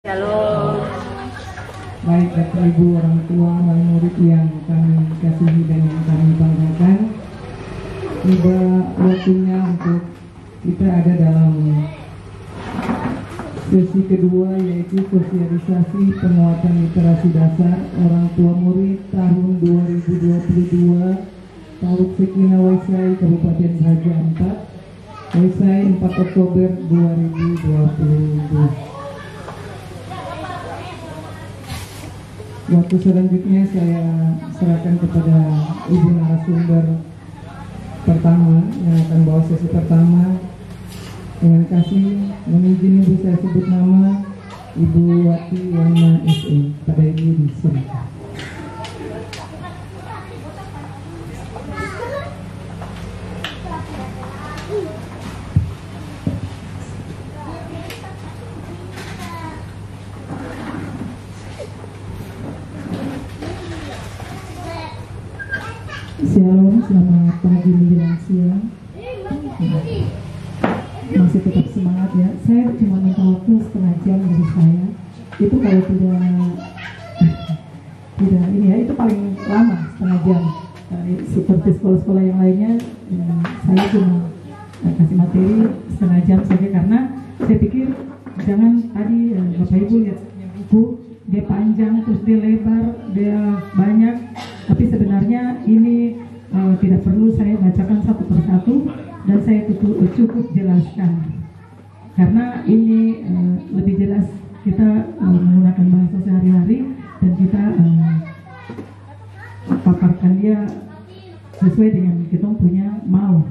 Halo. Baik Bapak Ibu orang tua, wali murid yang kami kasihi dan yang kami banggakan, tiba waktunya untuk kita ada dalam sesi kedua, yaitu sosialisasi penguatan literasi dasar orang tua murid tahun 2022 Paut Sekina Waisai Kabupaten Raja Ampat, Waisai 4 Oktober 2022. Waktu selanjutnya saya serahkan kepada Ibu narasumber pertama yang akan bawa sesi pertama. Dengan kasih mohon izin Ibu saya sebut nama Ibu Wati Wana SE. Pada Ibu disilakan. Shalom, selamat pagi menjelang siang. Masih tetap semangat ya. Saya cuma minta waktu setengah jam dari saya. Itu kalau tidak ini ya, itu paling lama setengah jam. Seperti sekolah-sekolah yang lainnya, saya cuma kasih materi setengah jam saja karena saya pikir jangan tadi Bapak Ibu lihat buku dia panjang terus dia lebar dia banyak, tapi sebenarnya ini tidak perlu saya bacakan satu persatu dan saya cukup jelaskan karena ini lebih jelas kita menggunakan bahasa sehari-hari dan kita paparkan dia sesuai dengan kita punya mau.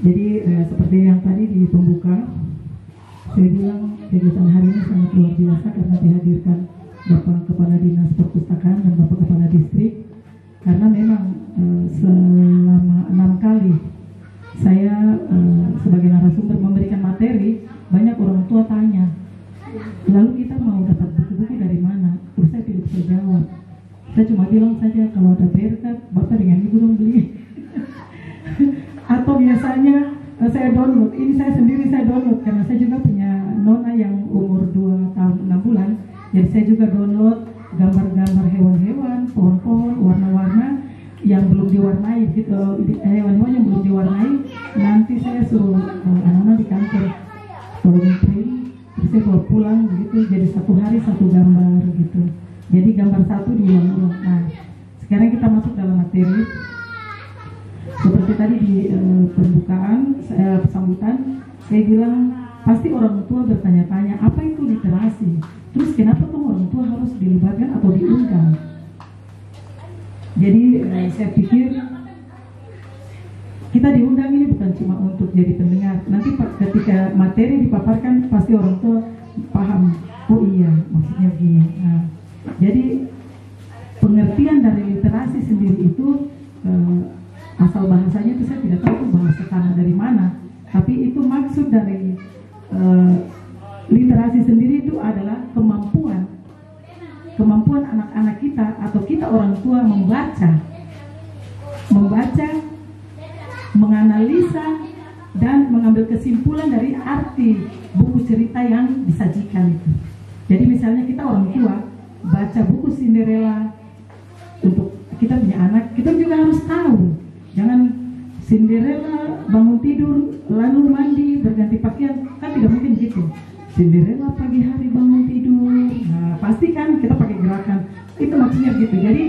Jadi seperti yang tadi di pembuka saya bilang kegiatan hari ini sangat luar biasa karena dihadirkan Bapak Kepala Dinas Perpustakaan dan Bapak Kepala Distrik, karena memang selama 6 kali saya sebagai narasumber memberikan materi, banyak orang tua tanya, lalu kita mau dapat buku-buku dari mana? Terus saya tidak bisa jawab. Saya cuma bilang saja kalau ada berkat Bapak dengan Ibu dong beli. Atau biasanya saya download, ini saya sendiri saya download karena saya juga punya nona yang umur 2 tahun 6 bulan. Jadi saya juga download gambar-gambar hewan-hewan, pohon-pohon, warna-warna yang belum diwarnai, gitu, hewan-hewan yang belum diwarnai. Nanti saya suruh anak-anak di kantor tolong print, terus saya bawa pulang begitu. Jadi satu hari satu gambar gitu. Jadi gambar satu diulang-ulang. Nah, sekarang kita masuk dalam materi. Seperti tadi di pembukaan sambutan, saya bilang pasti orang tua bertanya-tanya apa itu literasi. Terus kenapa tuh orang tua harus dilibatkan atau diundang? Jadi saya pikir kita diundang ini bukan cuma untuk jadi pendengar. Nanti ketika materi dipaparkan pasti orang tua paham. Oh iya, maksudnya begini. Nah, jadi pengertian dari literasi sendiri itu asal bahasanya itu saya tidak tahu bahasa tanah dari mana. Tapi itu maksud dari literasi sendiri itu adalah kemampuan anak-anak kita atau kita orang tua membaca, menganalisa dan mengambil kesimpulan dari arti buku cerita yang disajikan itu. Jadi misalnya kita orang tua baca buku Cinderella untuk kita punya anak, kita juga harus tahu. Jangan Cinderella bangun tidur lalu mandi berganti pakaian, kan tidak mungkin gitu. Cinderella pagi hari bangun tidur, nah pasti kan kita pakai gerakan, itu maksudnya gitu. Jadi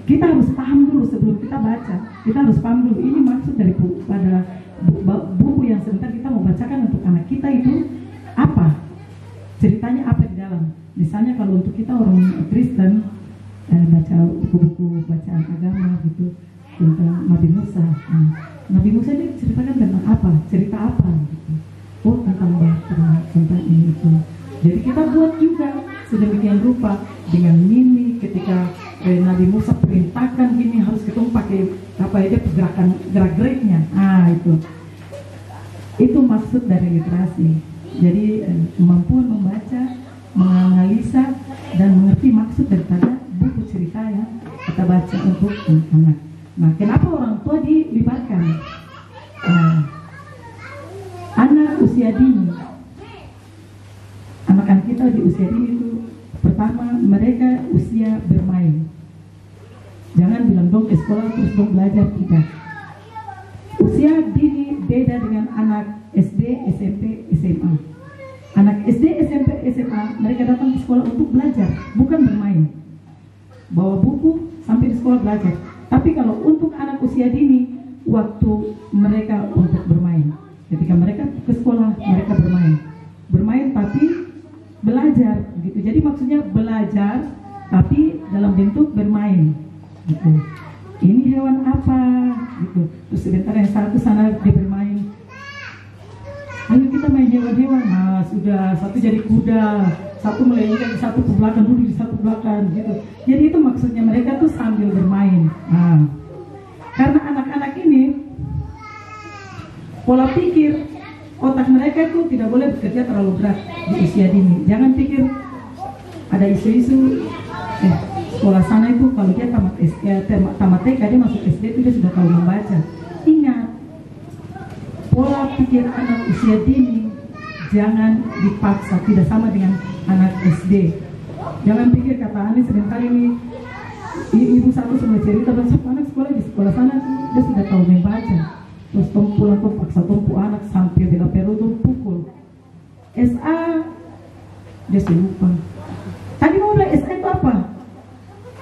kita harus paham dulu sebelum kita baca, kita harus paham dulu ini maksud dari buku yang sebentar kita mau bacakan untuk anak kita itu apa, ceritanya apa di dalam. Misalnya kalau untuk kita orang Kristen baca buku-buku bacaan agama gitu tentang Nabi Musa. Nabi Musa ini ceritakan tentang apa? Cerita apa? Gitu. Oh, tentang bahtera, tentang ini itu. Jadi kita buat juga sedemikian rupa dengan mimi ketika Nabi Musa perintahkan gini harus ketemu pakai apa aja pergerakan gerak-geriknya. Itu maksud dari literasi. Jadi kemampuan membaca, menganalisa dan mengerti maksud daripada buku cerita yang kita baca untuk anak. Nah, kenapa orang tua dilibatkan? Anak usia dini, anak kita di usia dini itu pertama mereka usia bermain. Jangan bilang dong ke sekolah terus dong belajar, tidak. Usia dini beda dengan anak SD, SMP, SMA. Anak SD, SMP, SMA mereka datang ke sekolah untuk belajar, bukan bermain. Bawa buku sampai di sekolah belajar. Tapi kalau untuk anak usia dini, waktu mereka untuk bermain. Ketika mereka ke sekolah, mereka bermain. Bermain tapi belajar, gitu. Jadi maksudnya belajar tapi dalam bentuk bermain, gitu. Ini hewan apa, gitu. Terus sebentar yang satu sana dia bermain. Ayo kita main hewan-hewan. Nah sudah, satu jadi kuda, satu melengket, satu ke belakang, duduk di satu belakang, gitu. Jadi itu maksudnya mereka tuh sambil bermain. Nah, karena anak-anak ini pola pikir otak mereka itu tidak boleh bekerja terlalu berat di usia dini. Jangan pikir ada isu-isu sekolah sana itu kalau dia tamat TK dia masuk SD itu dia sudah tahu membaca. Ingat, pola pikir anak usia dini jangan dipaksa, tidak sama dengan anak SD. Jangan pikir kata Ani sebentar ini ibu satu semua cerita dan anak sekolah di sekolah sana dia sudah tahu membaca. Terus pulang tuh paksa tumpu anak sampai bela peru tuh pukul. SA dia lupa. Tadi mau bilang SA itu apa?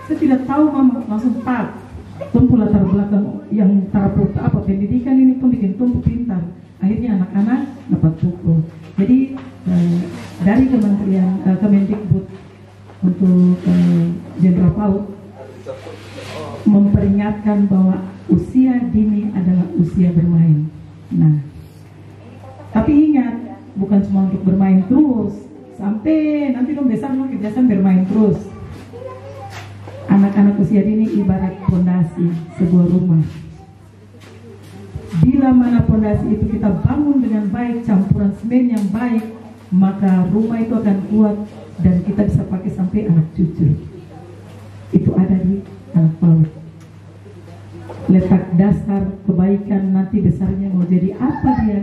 Saya tidak tahu mama, langsung tak. Tumpu latar belakang yang taraf apa pendidikan ini pun bikin tumpu pintar. Akhirnya anak-anak dapat pukul. Jadi dari Kementerian Kemendikbud untuk Jenderal PAUD memperingatkan bahwa usia dini adalah usia bermain. Nah, tapi ingat, bukan cuma untuk bermain terus sampai nanti dong besar mau kebiasaan bermain terus. Anak-anak usia dini ibarat fondasi sebuah rumah. Bila mana fondasi itu kita bangun dengan baik, campuran semen yang baik, maka rumah itu akan kuat dan kita bisa pakai sampai anak cucu. Itu ada di anak PAUD. Letak dasar kebaikan nanti besarnya mau jadi apa dia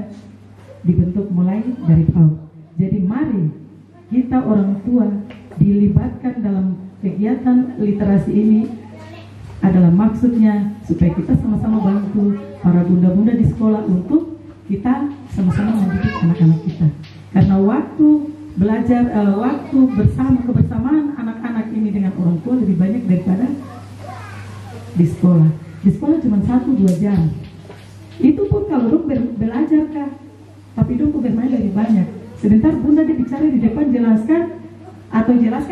dibentuk mulai dari PAUD. Jadi mari kita orang tua dilibatkan dalam kegiatan literasi ini, adalah maksudnya supaya kita sama-sama bantu para bunda-bunda di sekolah untuk kita sama-sama mendidik anak-anak kita. Karena waktu belajar, waktu kebersamaan anak-anak ini dengan orang tua lebih banyak daripada di sekolah. Di sekolah cuma 1-2 jam. Itu pun kalau dong belajar kah, tapi dong bermain lebih banyak. Sebentar bunda dia bicara di depan jelaskan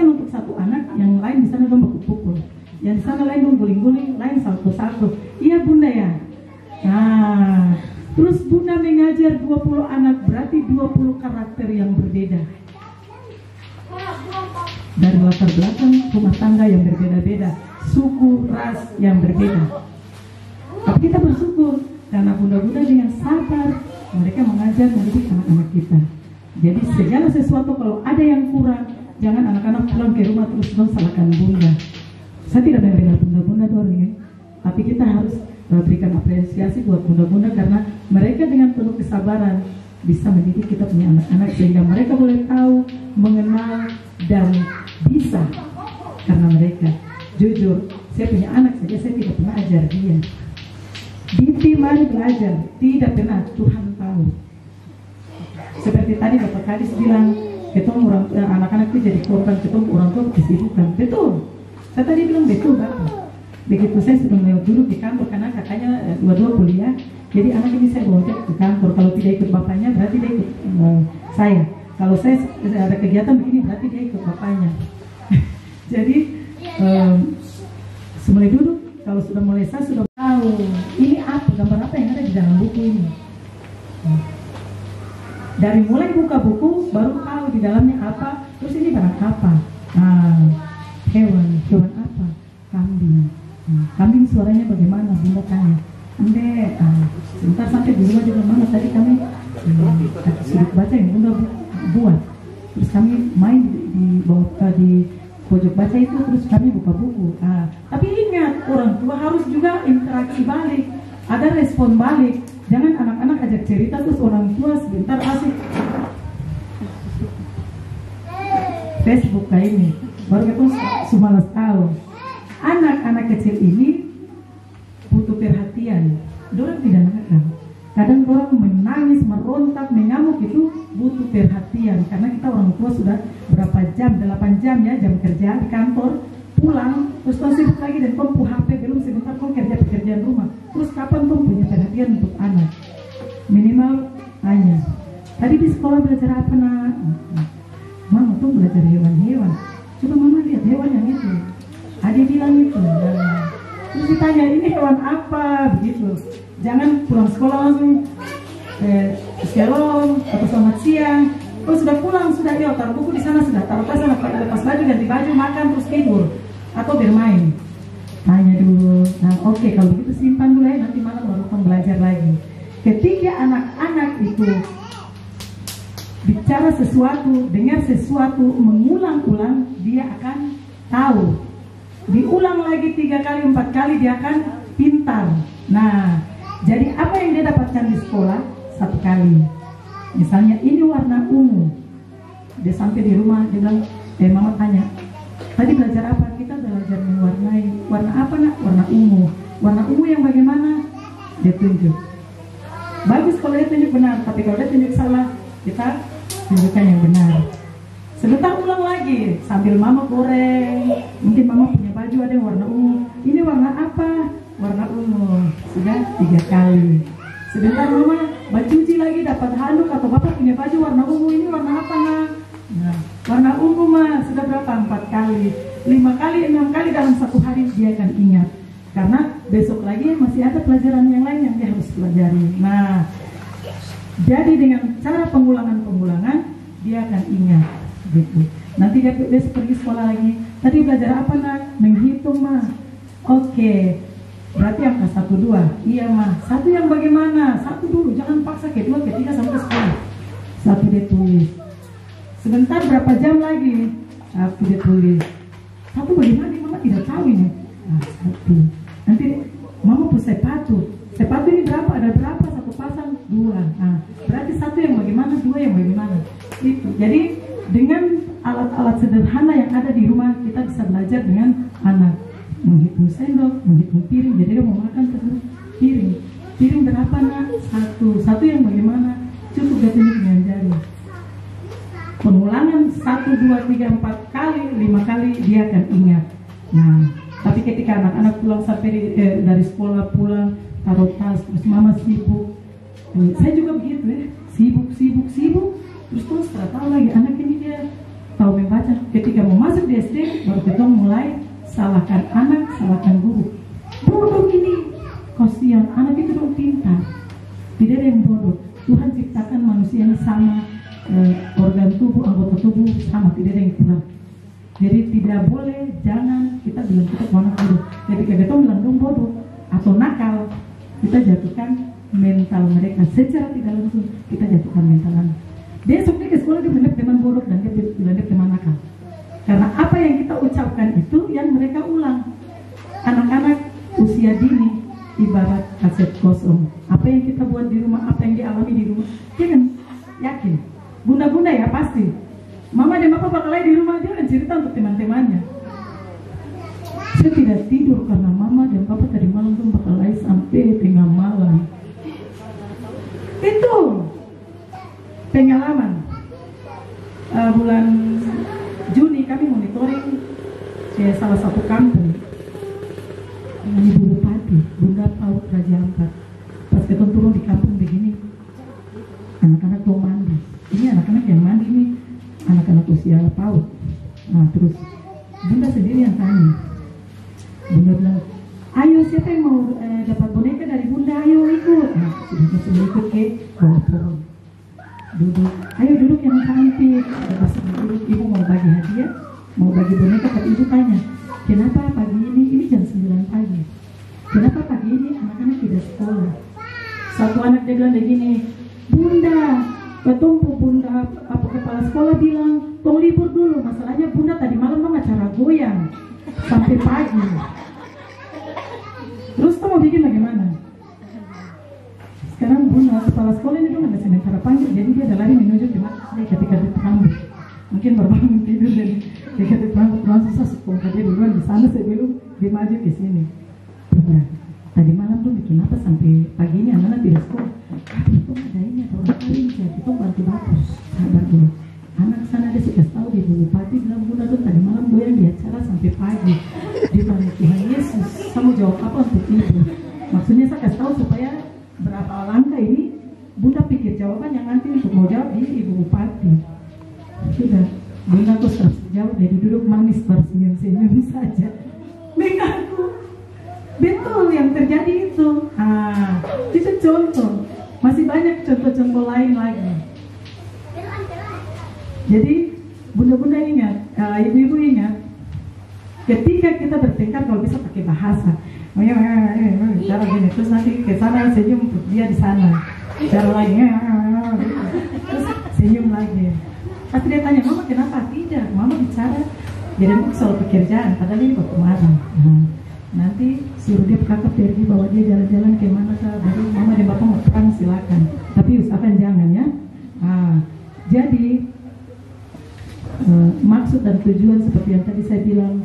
untuk satu anak, yang lain di sana dong pukul-pukul, yang di sana lain dong guling-guling, lain salto-salto. Iya bunda ya. Nah, terus bunda mengajar 20 anak, berarti 20 karakter yang berbeda. Dari latar belakang rumah tangga yang berbeda-beda, suku, ras yang berbeda. Tapi kita bersyukur karena bunda-bunda dengan sabar mereka mengajar mendidik anak-anak kita. Jadi segala sesuatu kalau ada yang kurang, jangan anak-anak pulang ke rumah terus salahkan bunda. Saya tidak membela bunda-bunda doang ya, tapi kita harus berikan apresiasi buat bunda-bunda karena mereka dengan penuh kesabaran bisa mendidik kita punya anak-anak sehingga mereka boleh tahu, mengenal dan bisa. Karena mereka jujur, saya punya anak saja saya tidak pernah ajar dia. Bibi mari belajar, tidak pernah, Tuhan tahu. Seperti tadi Bapak Kadis bilang, ketemu anak-anak itu jadi korban, ketemu orang tua kesibukan. Betul, saya tadi bilang betul Bapak. Begitu saya sudah mulai duduk di kantor karena kakaknya dua-dua kuliah, jadi anak ini saya bawa ke kantor. Kalau tidak ikut bapaknya berarti dia ikut saya. Kalau saya ada kegiatan begini berarti dia ikut bapaknya. Jadi semulai duduk, kalau sudah mulai saya sudah tahu ini apa, gambar apa yang ada di dalam buku ini. Dari mulai buka buku baru tahu di dalamnya apa, terus ini barang apa. Hewan apa? Kambing. Kambing suaranya bagaimana? Bunda tanya. Ande, sebentar sampai di rumah di mana tadi kami sudut baca yang Bunda buat. Terus kami main di bawah di pojok baca itu, terus kami buka buku. Tapi ingat, orang tua harus juga interaksi balik, ada respon balik. Jangan anak-anak ajak cerita terus orang tua sebentar asik. Facebook kayak ini. Baru kita semalas tahu. Anak-anak kecil ini butuh perhatian. Dorang tidak nakal. Kadang orang menangis, merontak, mengamuk itu butuh perhatian. Karena kita orang tua sudah berapa jam, 8 jam ya, jam kerja di kantor, pulang, terus tong sibuk lagi dan tong HP, belum sebentar tong kerja pekerjaan rumah. Terus kapan tong punya perhatian untuk anak? Minimal tanya, tadi di sekolah belajar apa nak? Mama tuh belajar hewan-hewan. Coba mama lihat hewan yang itu. Adik bilang itu. Nah, terus ditanya ini hewan apa? Begitu. Jangan pulang sekolah langsung shalom atau selamat siang. Oh sudah pulang, sudah yuk taruh buku di sana, sudah taruh tas sana, lepas baju, ganti baju, makan terus tidur atau bermain. Tanya dulu. Nah oke, kalau begitu simpan dulu ya, nanti malam baru kamu belajar lagi. Ketika anak-anak itu bicara sesuatu, dengar sesuatu, mengulang-ulang, dia akan tahu. Diulang lagi 3 kali, 4 kali, dia akan pintar. Nah, jadi apa yang dia dapatkan di sekolah 1 kali. Misalnya ini warna ungu. Dia sampai di rumah, dia bilang, mama tanya, tadi belajar apa? Kita belajar mewarnai. Warna apa nak? Warna ungu. Warna ungu yang bagaimana? Dia tunjuk. Bagus kalau dia tunjuk benar, tapi kalau dia tunjuk salah, kita tunjukkan yang benar. Sebentar ulang lagi, sambil mama goreng. Mungkin mama punya baju ada yang warna ungu. Ini warna apa? Warna ungu. Sudah 3 kali. Sebentar mama cuci lagi, dapat handuk atau bapak punya baju warna ungu. Ini warna apa nak? Nah, warna ungu mah. Sudah berapa? 4 kali, 5 kali, 6 kali dalam 1 hari dia akan ingat. Karena besok lagi masih ada pelajaran yang lain yang dia harus pelajari. Nah, jadi dengan cara pengulangan-pengulangan dia akan ingat gitu. Nanti dia besok pergi sekolah lagi. Tadi belajar apa nak? Menghitung mah. Oke. Berarti angka 1, 2. Iya mah. 1 yang bagaimana? 1 dulu. Jangan paksa ke 2, ke 3 sampai 10. 1 dia tulis. Sebentar berapa jam lagi? 1 dia tulis. 1 bagaimana? Mama tidak tahu ini. Nah, 1. Nanti mama pun sepatu. Sepatu ini berapa? Ada berapa? 1 pasang? 2. Nah, berarti 1 yang bagaimana? 2 yang bagaimana? Itu. Jadi dengan alat-alat sederhana yang ada di rumah kita bisa belajar dengan anak. Menghitung sendok, menghitung piring. Jadi dia mau makan terus piring. Piring berapa nak? 1 yang bagaimana? Cukup dia tunjuk dengan jari. Pengulangan 1, 2, 3, 4 kali, 5 kali dia akan ingat. Nah, tapi ketika anak-anak pulang sampai dari sekolah pulang taruh tas, terus mama sibuk. Saya juga begitu ya, sibuk. Terus setelah tahu lagi anak ini dia tahu membaca. Ketika mau masuk di SD baru kita mulai salahkan anak, salahkan guru. Bodoh ini, kasihan anak itu dong pintar. Tidak ada yang bodoh. Tuhan ciptakan manusia yang sama, organ tubuh, anggota tubuh sama, tidak ada yang kurang. Jadi tidak boleh, jangan kita bilang kita anak bodoh. Jadi ketika kita bilang dong bodoh atau nakal, kita jatuhkan mental mereka secara tidak langsung. Kita jatuhkan mental anak. Besok dia ke sekolah dia bilang teman bodoh dan dia bilang teman nakal. Karena apa yang kita ucapkan itu yang mereka ulang. Anak-anak usia dini ibarat kaset kosong. Apa yang kita buat di rumah, apa yang dialami di rumah, dia kan yakin. Bunda-bunda ya pasti. Mama dan papa bakal di rumah, dia akan cerita untuk teman-temannya. Saya tidak tidur karena mama dan papa tadi malam tuh bakal sampai tengah malam. Itu pengalaman. Bulan Juni kami monitoring ke salah satu kampung. Ini Bulu Pati, Bunda Paut Raja Ampat. Pas kita turun di kampung begini, anak-anak mau mandi. Ini anak-anak yang mandi nih, anak-anak usia PAUD. Nah terus Bunda sendiri yang tanya. Bunda bilang, ayo siapa yang mau dapat boneka dari Bunda, ayo ikut. Nah sudah ikut ke bawah pohon. Duduk, ayo duduk yang cantik. Pas duduk, ibu mau bagi hadiah, mau bagi boneka, tapi ibu tanya, kenapa pagi ini jam 9 pagi, kenapa pagi ini anak-anak tidak sekolah? Satu anak dia bilang begini, Bunda, ketumpu Bunda, apa kepala sekolah bilang, tong libur dulu, masalahnya Bunda tadi malam mau acara goyang sampai pagi. Terus tuh mau bikin bagaimana? Sekarang Bunda, kepala sekolah ini kan ada sementara panggil, jadi dia ada lari menuju ke mana ketika dia terambut. Mungkin baru bangun tidur dan masa sekolah dia duluan di sana sebelum dia maju ke sini. Bunda, tadi malam tuh bikin apa sampai pagi ini anak-anak tidak sekolah? Itu ada ini ada orang kawin jadi itu bantu bagus. Sabar dulu. Anak sana dia sudah tahu di Bupati bilang Bunda tuh tadi malam goyang di acara sampai pagi. Dia bilang Tuhan Yesus, kamu jawab apa untuk ibu? Maksudnya saya kasih tahu supaya berapa langkah ini Bunda pikir jawaban yang nanti untuk mau jawab di Ibu Bupati. Sudah, Bunda tuh terus jawab dari duduk manis tersenyum-senyum saja. Mengaku betul yang terjadi itu. Itu contoh. Masih banyak contoh-contoh lain lagi. Jadi bunda-bunda ingat, ibu-ibu ingat, ketika kita bertengkar kalau bisa pakai bahasa, cara gini, terus nanti ke sana senyum dia di sana, cara lagi, terus senyum lagi. Tapi dia tanya, mama kenapa? Tidak, mama bicara. Jadi aku soal pekerjaan, padahal ini waktu marah. Nanti suruh dia kakak pergi bawa dia jalan-jalan ke mana kah? Baru mama dan bapak mau perang silakan. Tapi usahakan jangan ya. Jadi maksud dan tujuan seperti yang tadi saya bilang,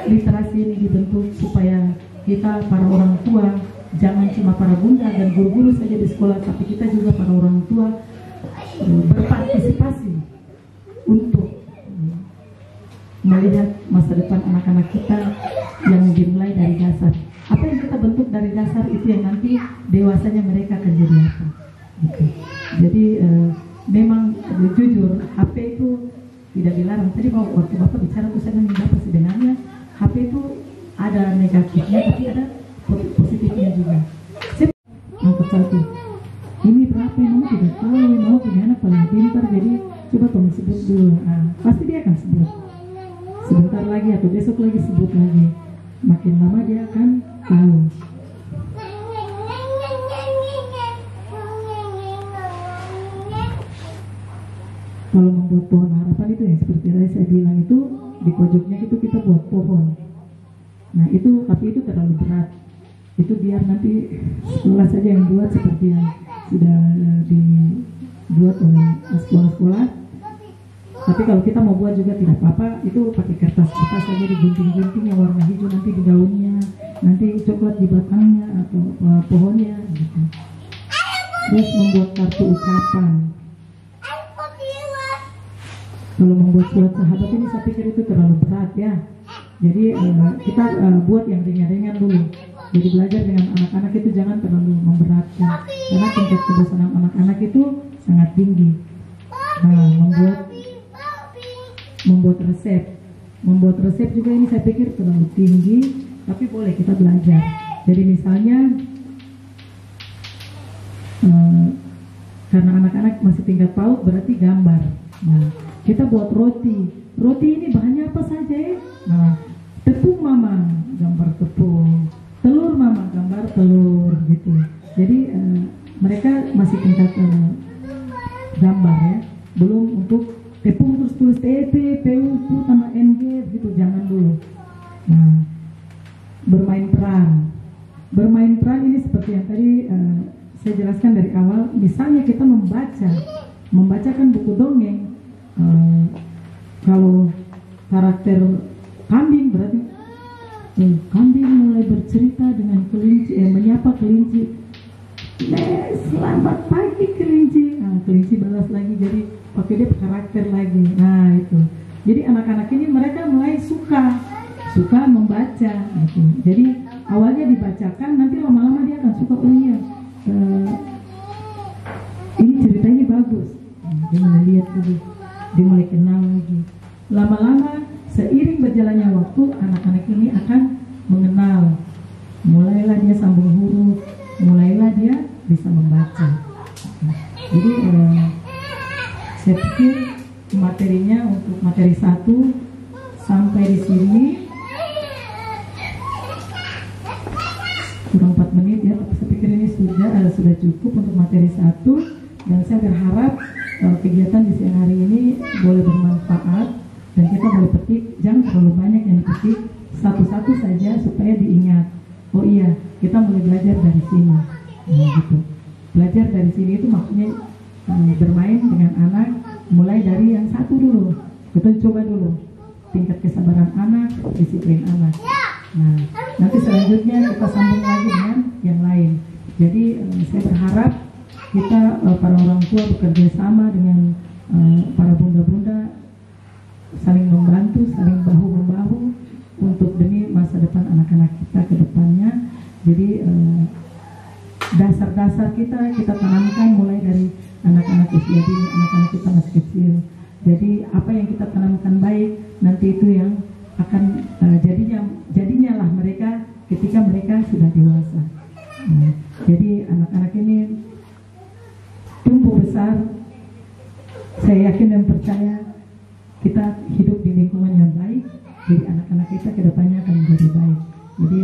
literasi ini dibentuk supaya kita para orang tua, jangan cuma para bunda dan guru-guru saja di sekolah, tapi kita juga para orang tua berpartisipasi untuk melihat masa depan anak-anak kita yang dimulai dari dasar. Apa yang kita bentuk dari dasar itu yang nanti dewasanya mereka akan jadi apa. Gitu. Jadi memang jujur HP itu tidak dilarang. Tadi waktu Bapak bicara tuh saya bilang Bapak sebenarnya HP itu ada negatifnya tapi ada positifnya juga. Saya angkat satu. Ini berapa yang mau tidak tahu, mau punya anak paling pintar, jadi coba tolong sebut dulu. Pasti dia akan sebut. Sebentar lagi atau besok lagi sebut lagi. Makin lama dia akan tahu. Kalau membuat pohon harapan itu yang seperti tadi saya bilang itu di pojoknya itu kita buat pohon. Nah itu tapi itu terlalu berat. Itu biar nanti sekolah saja yang buat seperti yang sudah dibuat oleh sekolah-sekolah. Tapi kalau kita mau buat juga tidak apa-apa. Itu pakai kertas-kertas saja digunting-gunting yang warna hijau nanti di daunnya, nanti coklat di batangnya atau pohonnya gitu. Terus membuat kartu ucapan. Kalau membuat surat sahabat ini saya pikir itu terlalu berat ya. Jadi kita buat yang ringan-ringan dulu. Jadi belajar dengan anak-anak itu jangan terlalu memberatkan. Karena tingkat kebosanan anak-anak itu sangat tinggi. Membuat resep. Membuat resep juga ini saya pikir terlalu tinggi. Tapi boleh kita belajar. Jadi misalnya karena anak-anak masih tingkat PAUD berarti gambar. Nah, kita buat roti. Roti ini bahannya apa saja ya? Nah, tepung mama, gambar tepung. Telur mama, gambar telur gitu. Jadi mereka masih tingkat gambar ya. Belum untuk tepung terus tulis TP, PU, sama NG gitu, jangan dulu. Nah, bermain peran. Bermain peran ini seperti yang tadi saya jelaskan dari awal. Misalnya kita membacakan buku dongeng. Kalau karakter kambing berarti kambing mulai bercerita dengan kelinci, menyapa kelinci. Selamat pagi kelinci. Kelinci balas lagi, jadi pakai dia karakter lagi. Nah itu. Jadi anak-anak ini mereka mulai suka membaca. Gitu. Jadi awalnya dibacakan, nanti lama-lama dia akan suka. Oh iya, ini cerita ini bagus. Dia mulai lihat dulu. Dia mulai kenal lagi. Lama-lama seiring berjalannya waktu anak-anak ini akan mengenal. Mulailah dia sambung huruf, mulailah dia bisa membaca. Jadi saya pikir materinya untuk materi 1 sampai di sini kurang 4 menit ya. Tapi saya pikir ini sudah cukup untuk materi 1 dan saya berharap kegiatan di siang hari ini boleh bermanfaat dan kita boleh petik, jangan terlalu banyak yang dipetik, satu-satu saja supaya diingat. Oh iya, kita mulai belajar dari sini. Gitu. Belajar dari sini itu maksudnya bermain dengan anak mulai dari yang 1 dulu. Kita coba dulu. tingkat kesabaran anak, disiplin anak. Nah, nanti selanjutnya kita sambung lagi dengan yang lain. Jadi saya berharap kita para orang tua bekerja sama dengan para bunda-bunda, saling membantu, saling bahu-membahu untuk demi masa depan anak-anak kita ke depannya. Jadi dasar-dasar kita tanamkan mulai dari anak-anak usia dini, anak-anak kita masih kecil. Jadi apa yang kita tanamkan baik, nanti itu yang akan jadinya lah mereka ketika mereka sudah dewasa. Jadi anak-anak ini tumbuh besar, saya yakin dan percaya kita hidup di lingkungan yang baik, jadi anak-anak kita kedepannya akan menjadi baik. Jadi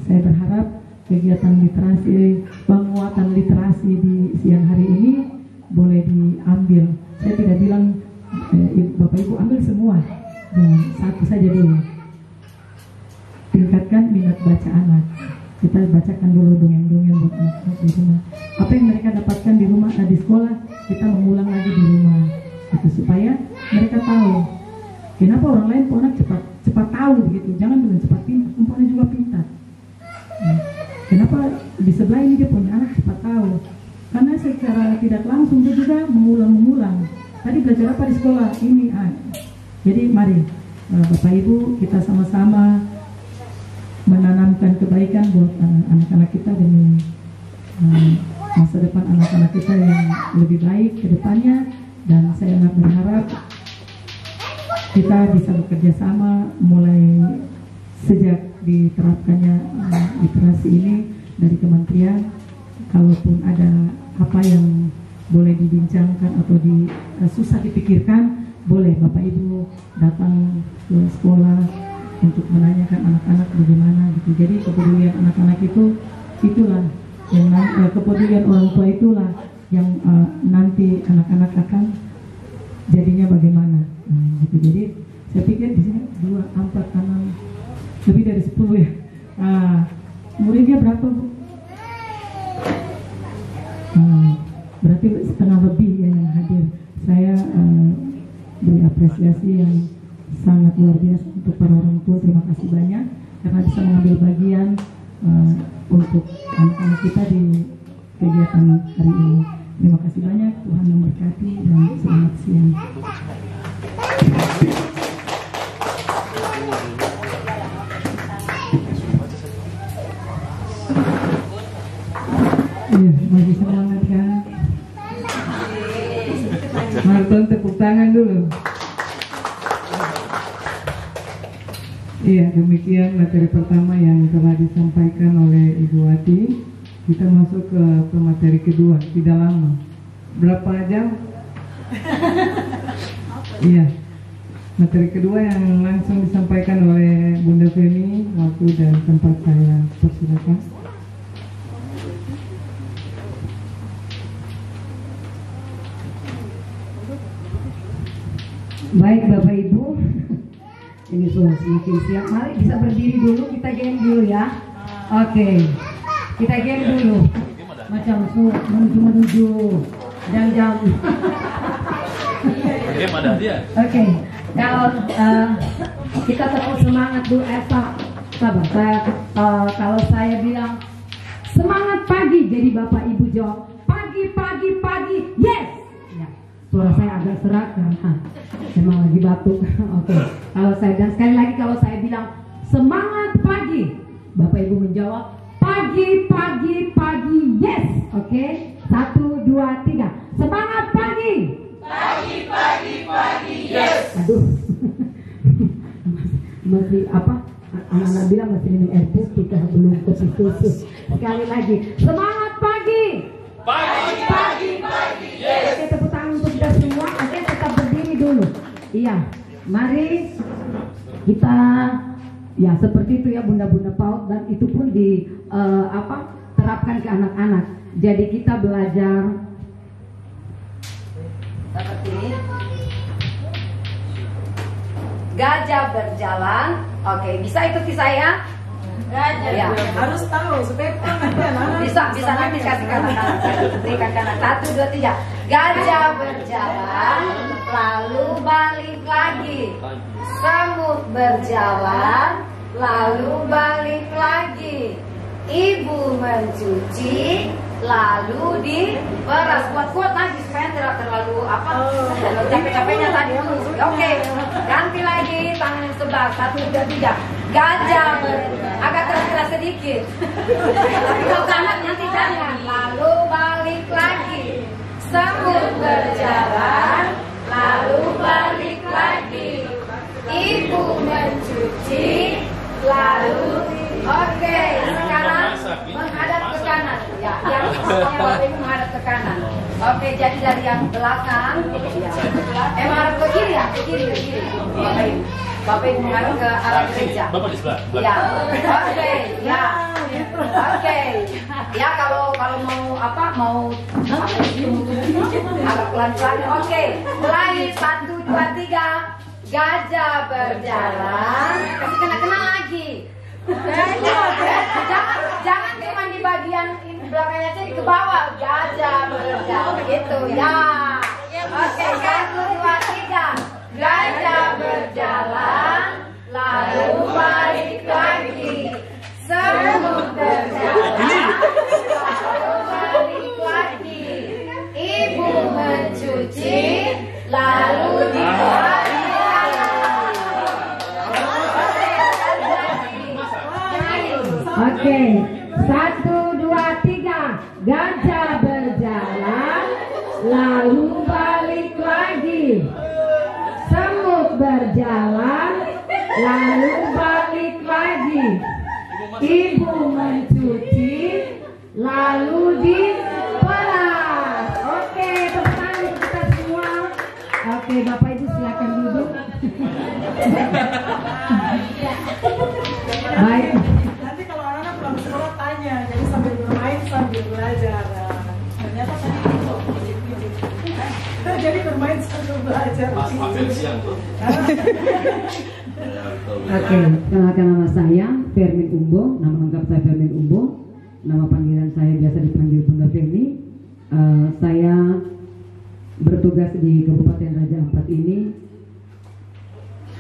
saya berharap kegiatan literasi, penguatan literasi di siang hari ini boleh diambil. Saya tidak bilang Bapak Ibu ambil semua, dan satu saja dulu. Tingkatkan minat baca anak. Kita bacakan dulu dongeng-dongeng buat anak-anak di rumah. Apa yang mereka dapatkan di rumah, di sekolah, kita mengulang lagi di rumah. Itu supaya mereka tahu kenapa orang lain pun anak cepat tahu begitu. Jangan bilang cepat pintar, umpamanya juga pintar. Kenapa di sebelah ini dia punya anak cepat tahu? Karena secara tidak langsung dia juga mengulang. Tadi belajar apa di sekolah? Ini. Jadi mari Bapak Ibu kita sama-sama menanamkan kebaikan buat anak-anak kita demi masa depan anak-anak kita yang lebih baik ke depannya. Dan saya sangat berharap kita bisa bekerja sama mulai sejak diterapkannya literasi ini dari kementerian. Kalaupun ada apa yang boleh dibincangkan atau susah dipikirkan, boleh Bapak Ibu datang ke sekolah untuk menanyakan anak-anak bagaimana gitu. Jadi kepedulian anak-anak itulah yang kepedulian orang tua itulah yang nanti anak-anak akan jadinya bagaimana. Gitu. Jadi saya pikir di sini 2, 4, 6 lebih dari 10 ya. Muridnya berapa Bu? Berarti setengah lebih ya yang hadir. Saya beri apresiasi yang sangat luar biasa untuk para orang tua. Terima kasih banyak karena bisa mengambil bagian untuk anak-anak kita di kegiatan hari ini. Terima kasih banyak, Tuhan memberkati dan selamat siang. Iya, masih semangat kan? Marton tepuk tangan dulu. Iya, demikian materi pertama yang telah disampaikan oleh Ibu Wati. Kita masuk ke materi kedua, tidak lama. Berapa jam? Iya, materi kedua yang langsung disampaikan oleh Bunda Feni. Waktu dan tempat saya persilakan. Baik Bapak Ibu, ini sudah semakin siap. Mari bisa berdiri dulu, kita geng dulu ya. Oke. Kita game dulu, macam menuju dan jam. Game ada dia. Oke, kalau kita tetap semangat dulu, sabar. Kalau saya bilang semangat pagi, jadi Bapak Ibu jawab pagi, yes. Ya, suara saya agak serak karena memang lagi batuk. Oke, kalau saya dan sekali lagi kalau saya bilang semangat pagi, Bapak Ibu menjawab pagi, yes. Oke, 1, 2, 3. Semangat pagi. Pagi, yes. Aduh, masih apa? Anak-anak bilang masih minum air putih, belum kopi susu. Sekali lagi, semangat pagi. Pagi, yes. Oke, tepuk tangan untuk kita semua. Oke, tetap berdiri dulu. Iya, mari kita. Ya seperti itu ya Bunda-Bunda PAUD, dan itu pun terapkan ke anak-anak. Jadi kita belajar seperti ini. Gajah berjalan. Oke, bisa ikuti saya? Gajah ya. Harus tahu supaya bisa nanti kasih kata-kata. Saya berikan kanan. 1, 2, 3. Gajah berjalan, lalu balik lagi. Semut berjalan, lalu balik lagi. Ibu mencuci, lalu diperas. Kuat-kuat lagi supaya tidak terlalu capek-capeknya tadi. Oke, ganti lagi tangan yang sebelah. 1, 2, 3. Gajah agak tersilah sedikit. Tapi kalau kanan nanti jangan. Lalu balik lagi. Semut berjalan, lalu balik lagi. Ibu mencuci, lalu oke, sekarang menghadap ke kanan. Ya, yang Bapak Ibu menghadap ke kanan. Oke, jadi dari yang belakang, menghadap ke kiri ya, ke kiri. Bapak Ibu menghadap ke arah gereja. Bapak di sebelah. Ya, oke, ya, oke. Ya kalau mau agak pelan-pelan. Oke, mulai 1, 2, 3. Gajah berjalan, kasih kena lagi. Jangan cuma di bagian belakangnya jadi ke bawah. Gajah berjalan gitu ya. Oke, 1, 2, 3. Gajah berjalan, lalu balik lagi. Semut berjalan, lalu balik lagi. Ibu mencuci, lalu diperas. Oke, 1, 2, 3. Gajah berjalan, lalu balik lagi. Semut berjalan, lalu balik lagi. Ibu mencuci, lalu diperas. Oke, tepuk tangan untuk kita semua. Oke, Bapak Ibu silakan duduk. Baik. Nanti kalau anak-anak pulang sekolah tanya, jadi sambil bermain sambil belajar. Ternyata tadi itu pijit-pijit. Jadi bermain sambil belajar. Makan siang tuh. Oke, kenalkan nama saya Fermin Umbo, nama lengkap saya Fermin Umbo, nama panggilan saya biasa dipanggil Bunda Fermi. Saya bertugas di Kabupaten Raja Ampat ini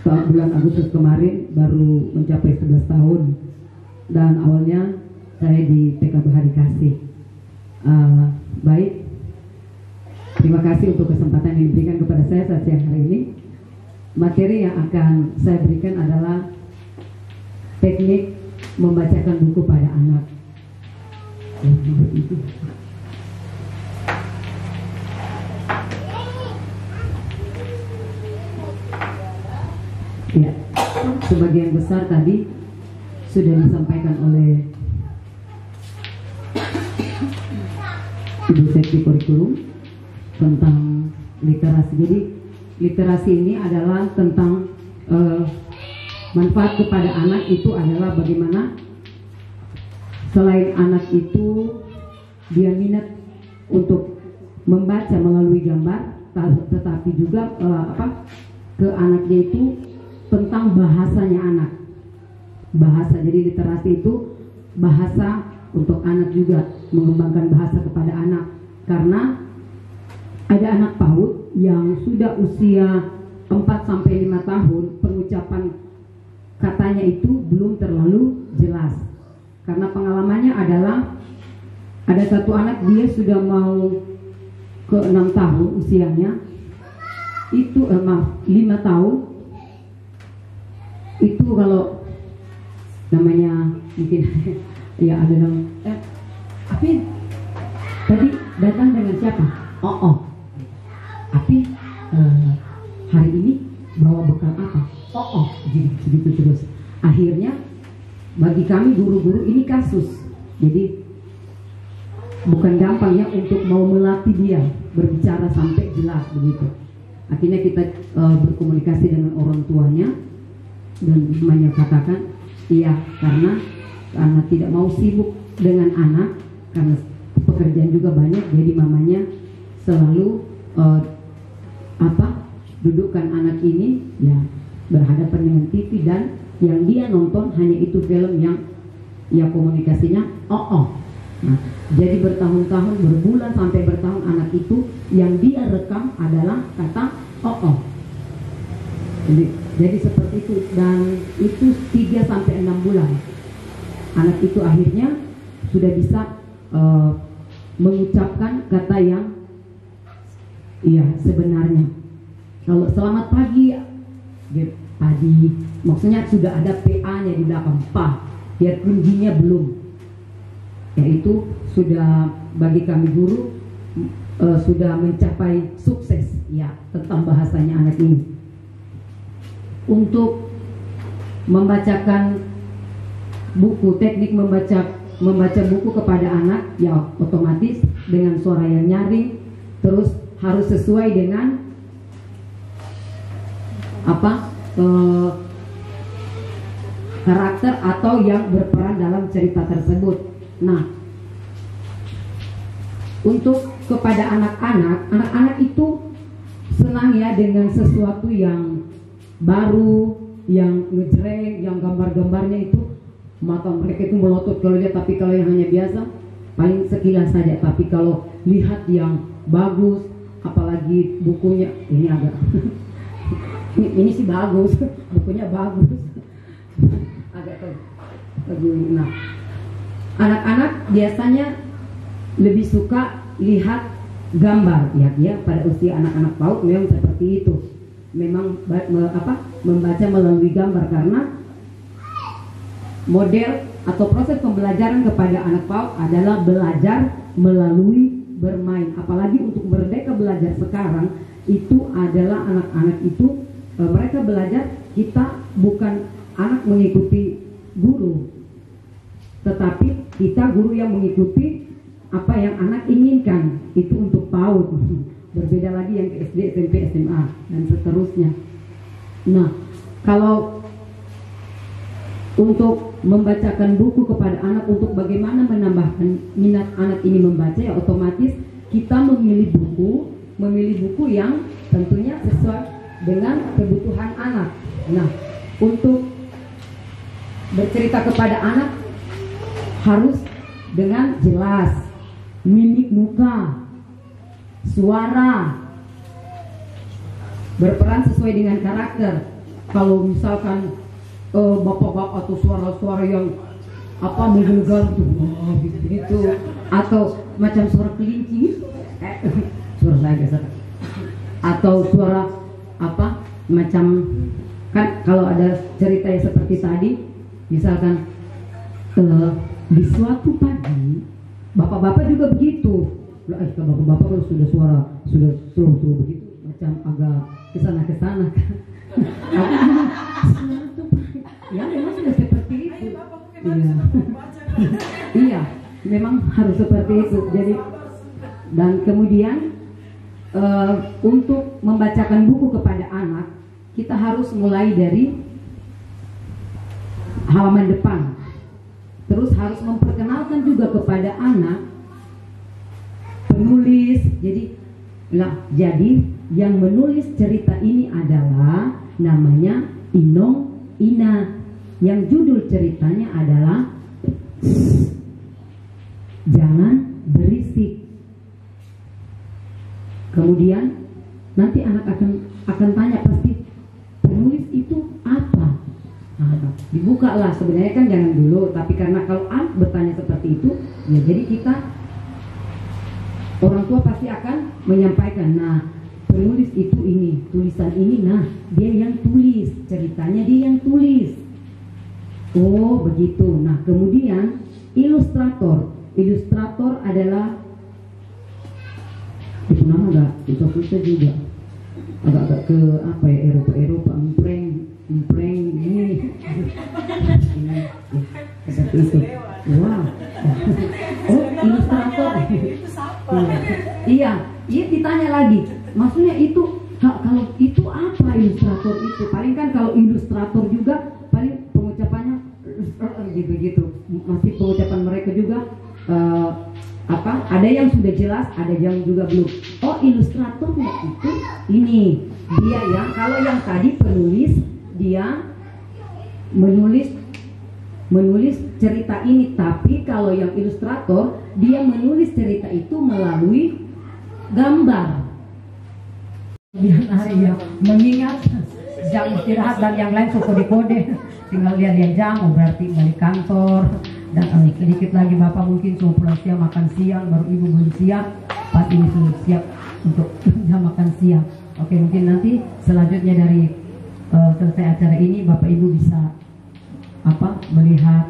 bulan Agustus kemarin, baru mencapai 11 tahun, dan awalnya saya di PKB Hari Kasih. Baik, terima kasih untuk kesempatan yang diberikan kepada saya saat siang hari ini. Materi yang akan saya berikan adalah teknik membacakan buku pada anak. Ya, sebagian besar tadi sudah disampaikan oleh Ibu Sekti Kurikulum tentang literasi. Jadi literasi ini adalah tentang manfaat kepada anak itu adalah bagaimana selain anak itu dia minat untuk membaca melalui gambar, tetapi juga ke anaknya itu tentang bahasanya anak. Bahasa, jadi literasi itu bahasa untuk anak juga, mengembangkan bahasa kepada anak. Karena ada anak PAUD yang sudah usia 4-5 tahun, pengucapan katanya itu belum terlalu jelas. Karena pengalamannya adalah ada satu anak, dia sudah mau ke 6 tahun usianya, itu 5 tahun. Itu kalau namanya mungkin ya ada nama Api tadi datang dengan siapa? Api hari ini bawa bekal apa? Jadi begitu terus. Akhirnya bagi kami guru-guru ini kasus. Jadi bukan gampang ya untuk mau melatih dia berbicara sampai jelas begitu. Akhirnya kita berkomunikasi dengan orang tuanya dan mamanya katakan iya, karena tidak mau sibuk dengan anak karena pekerjaan juga banyak, jadi mamanya selalu dudukkan anak ini ya berhadapan dengan TV, dan yang dia nonton hanya itu film yang ya komunikasinya Nah, Jadi bertahun-tahun, berbulan sampai bertahun anak itu yang dia rekam adalah kata oh. Jadi seperti itu, dan itu 3 sampai 6 bulan anak itu akhirnya sudah bisa mengucapkan kata yang sebenarnya. Kalau selamat pagi, maksudnya sudah ada PA-nya di belakang, pa, biarpun G-nya belum. Yaitu sudah bagi kami guru sudah mencapai sukses ya tentang bahasanya anak ini. Untuk membacakan buku, teknik membaca buku kepada anak ya otomatis dengan suara yang nyaring, terus harus sesuai dengan karakter atau yang berperan dalam cerita tersebut. Nah, untuk kepada anak-anak itu senang ya dengan sesuatu yang baru, yang ngejreng, yang gambar-gambarnya itu mata mereka itu melotot kalau lihat. Tapi kalau yang hanya biasa paling sekilas saja, tapi kalau lihat yang bagus, apalagi bukunya ini agak ini sih bagus, bukunya bagus agak bagus. Nah, anak-anak biasanya lebih suka lihat gambar ya pada usia anak-anak PAUD memang seperti itu. Memang membaca melalui gambar, karena model atau proses pembelajaran kepada anak PAUD adalah belajar melalui bermain. Apalagi untuk Merdeka Belajar sekarang itu adalah anak-anak itu mereka belajar, kita bukan anak mengikuti guru, tetapi kita guru yang mengikuti apa yang anak inginkan. Itu untuk PAUD. Berbeda lagi yang ke SD, SMP, SMA dan seterusnya. Nah, kalau untuk membacakan buku kepada anak, untuk bagaimana menambahkan minat anak ini membaca, ya otomatis kita memilih buku yang tentunya sesuai dengan kebutuhan anak. Nah, untuk bercerita kepada anak harus dengan jelas, mimik muka, suara, berperan sesuai dengan karakter. Kalau misalkan bapak-bapak atau suara-suara yang menggelegar gitu, atau macam suara kelinci, suara saya biasa, atau suara macam, kan kalau ada cerita yang seperti tadi, misalkan di suatu pagi bapak-bapak juga begitu. Bapak-bapak kalau sudah suara sudah slow begitu, macam agak kesana kan. Ya memang sudah seperti itu. Iya, memang harus seperti itu. Jadi, dan kemudian untuk membacakan buku kepada anak, kita harus mulai dari halaman depan. Terus harus memperkenalkan juga kepada anak penulis. Jadi yang menulis cerita ini adalah namanya Inong Ina. Yang judul ceritanya adalah Jangan Berisik. Kemudian nanti anak akan tanya pasti, penulis itu apa? Dibuka lah, sebenarnya kan jangan dulu, tapi karena kalau anak bertanya seperti itu, ya jadi kita orang tua pasti akan menyampaikan, nah penulis itu ini, tulisan ini, nah dia yang tulis, ceritanya dia yang tulis. Oh begitu. Nah kemudian ilustrator adalah itu nama enggak, itu susah juga, agak-agak ke Eropa, empreng ini seperti itu. Wow. Oh ilustrator. Iya ditanya lagi, maksudnya itu kalau itu apa ilustrator itu? Paling kan kalau ilustrator juga paling pengucapannya gitu, masih pengucapan mereka juga ada yang sudah jelas, ada yang juga belum. Oh ilustratornya itu ini dia yang, kalau yang tadi penulis dia menulis menulis cerita ini. Tapi kalau yang ilustrator, dia menulis cerita itu melalui gambar. Kemudian hari ya mengingat jam istirahat dan yang lain suka kode, tinggal lihat dia jam, berarti balik kantor. Dan sedikit lagi bapak mungkin sudah pulang siang, makan siang, baru ibu belum siap. Pas ini sudah siap untuk jam makan siang. Oke, mungkin nanti selanjutnya dari selesai acara ini bapak ibu bisa melihat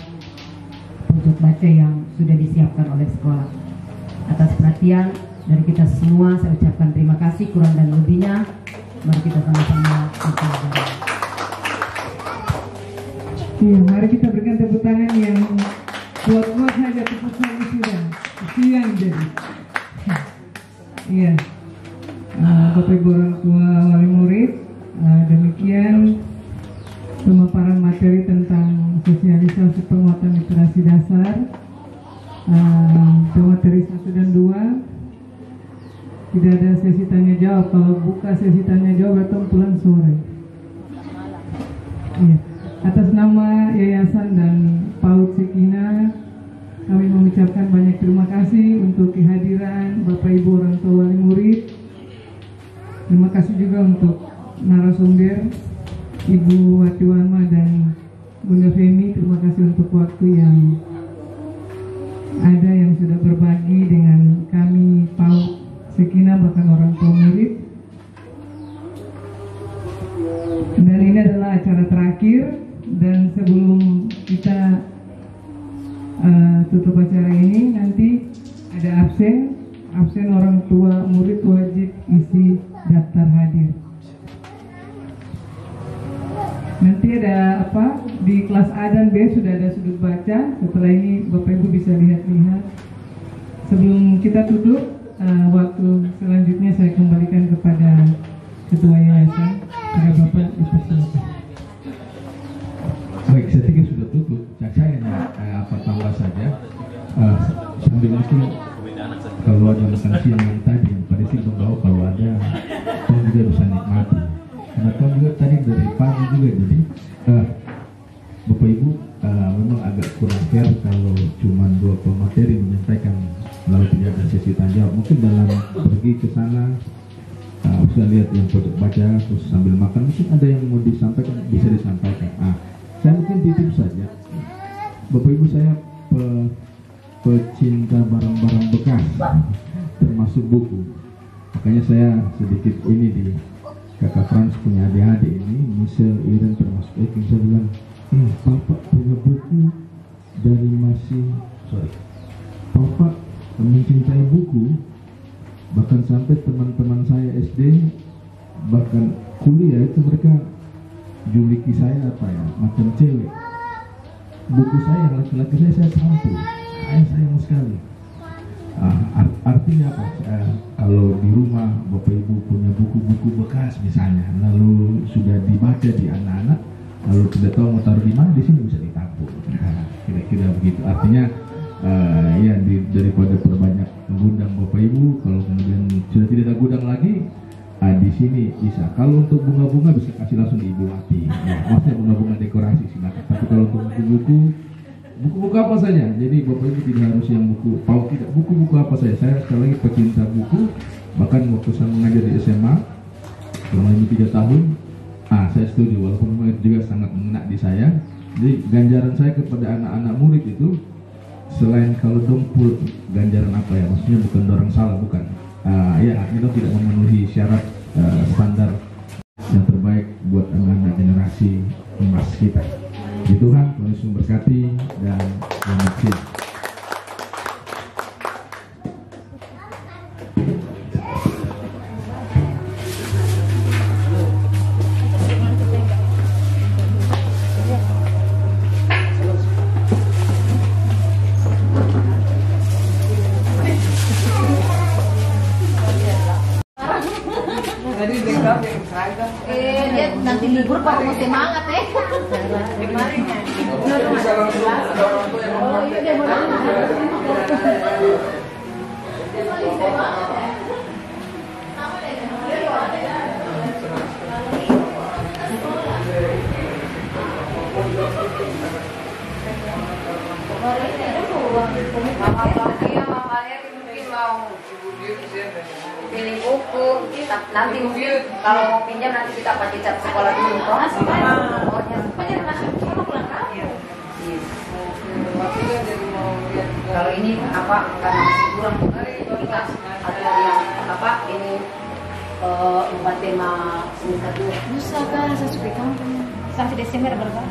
pojok baca yang sudah disiapkan oleh sekolah. Atas perhatian dari kita semua saya ucapkan terima kasih, kurang dan lebihnya mari kita sama-sama berdoa. Iya, mari kita berikan tepuk tangan yang buat saja, tepuk tangan sudah siang jadi. Iya, Bapak Ibu orang tua wali murid, demikian pemaparan materi tentang sosialisasi penguatan literasi dasar, materi 1 dan 2. Tidak ada sesi tanya jawab. Kalau buka sesi tanya jawab atau pulang sore. Iya. Atas nama Yayasan dan PAUD Sekina, kami mengucapkan banyak terima kasih untuk kehadiran Bapak Ibu orang tua wali murid. Terima kasih juga untuk narasumber Ibu Wati Warma dan Bunda Femi. Terima kasih untuk waktu yang ada yang sudah berbagi dengan kami PAUD Sekina, bahkan orang tua murid. Dan ini adalah acara terakhir, dan sebelum kita tutup acara ini, nanti ada absen orang tua murid wajib isi daftar hadir. Nanti ada di kelas A dan B sudah ada sudut baca. Setelah ini Bapak Ibu bisa lihat-lihat. Sebelum kita tutup, waktu selanjutnya saya kembalikan kepada Ketua Yayasan. Para Bapak dipersilakan. Baik, saya pikir sudah tutup. Saya hanya tambah saja. Sambil mungkin kalau ada makan siang yang tadi, yang pada sih membawa kalau ada, kalian juga bisa nikmati. Karena kan juga tadi dari pagi juga, jadi Bapak Ibu memang agak kurang fair kalau cuma 2 pemateri menyampaikan lalu tidak ada sesi tanya jawab. Mungkin dalam pergi ke sana bisa lihat yang pojok baca terus sambil makan, mungkin ada yang mau disampaikan, bisa disampaikan. Saya mungkin titip saja, Bapak Ibu, saya pecinta barang-barang bekas termasuk buku. Makanya saya sedikit ini di kakak Frans punya adik-adik ini, Michelle, Iren termasuk Ekin, saya bilang, Bapak punya buku dari Bapak mencintai buku, bahkan sampai teman-teman saya SD, bahkan kuliah itu mereka juliki saya macam cewek. Buku saya, laki-laki saya tampil, saya sayang sekali. Artinya apa? Kalau di rumah Bapak Ibu punya buku-buku bekas misalnya, lalu sudah dibaca di anak-anak, lalu tidak tahu mau taruh di mana, di sini bisa ditampung. Kira-kira begitu. Artinya daripada perbanyak gudang Bapak Ibu, kalau kemudian sudah tidak ada gudang lagi, di sini bisa. Kalau untuk bunga-bunga bisa kasih langsung di Ibu Wati. Maksudnya bunga-bunga dekorasi silakan. Tapi kalau untuk buku-buku apa saja. Jadi Bapak Ibu tidak harus yang buku PAUD, tidak, buku-buku apa saja. Saya sekali lagi pecinta buku. Bahkan waktu saya mengajar di SMA selama ini 3 tahun, saya setuju. Walaupun memang itu juga sangat mengena di saya. Jadi ganjaran saya kepada anak-anak murid itu, selain kalau dongpul, ganjaran apa ya? Maksudnya bukan dorong salah, bukan. Itu tidak memenuhi syarat standar yang terbaik buat anak-anak generasi emas kita. Di Tuhan, Tuhan Yesus memberkati dan memberkati. Dia nanti libur pak mau semangat nanti mungkin kalau mau pinjam nanti kita pakai cat sekolah dulu toh. Kalau ini apa karena masih kurang kita ada yang apa ini empat tema semester 2. Bisa kan saya suka kampung sampai Desember berapa?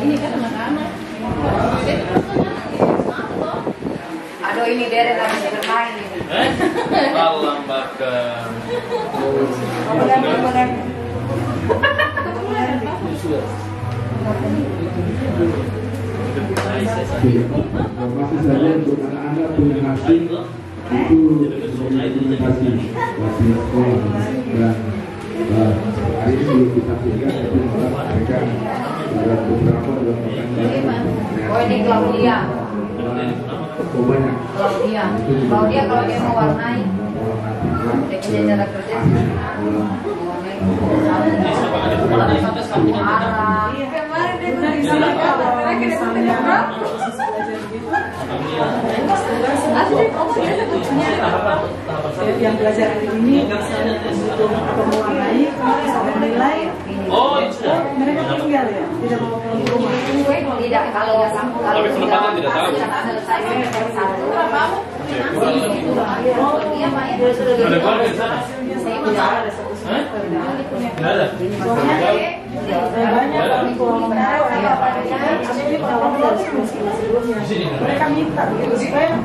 Ini kan anak-anak. Aduh ini Deren lagi bermain ini. Malam bakar. Masih saja untuk anak-anak punya hati itu komunikasi wajib sekolah dan hari ini belum kita pilih tapi mereka ada beberapa Oh ini Claudia. banyak Claudia kalau dia mau warnai dia punya cara kerja yang belajar hari ini untuk mewarnai ada nilai. Oh, sudah. Mereka tinggal ya, tidak mau pulang ke rumah. tidak kalau Tapi penempatan tidak tahu. selesai semester 1 dia main Ada keluarga di sana? Hah? Nggak ada. Banyak orang tua asli kalau sebelumnya mereka minta gitu supaya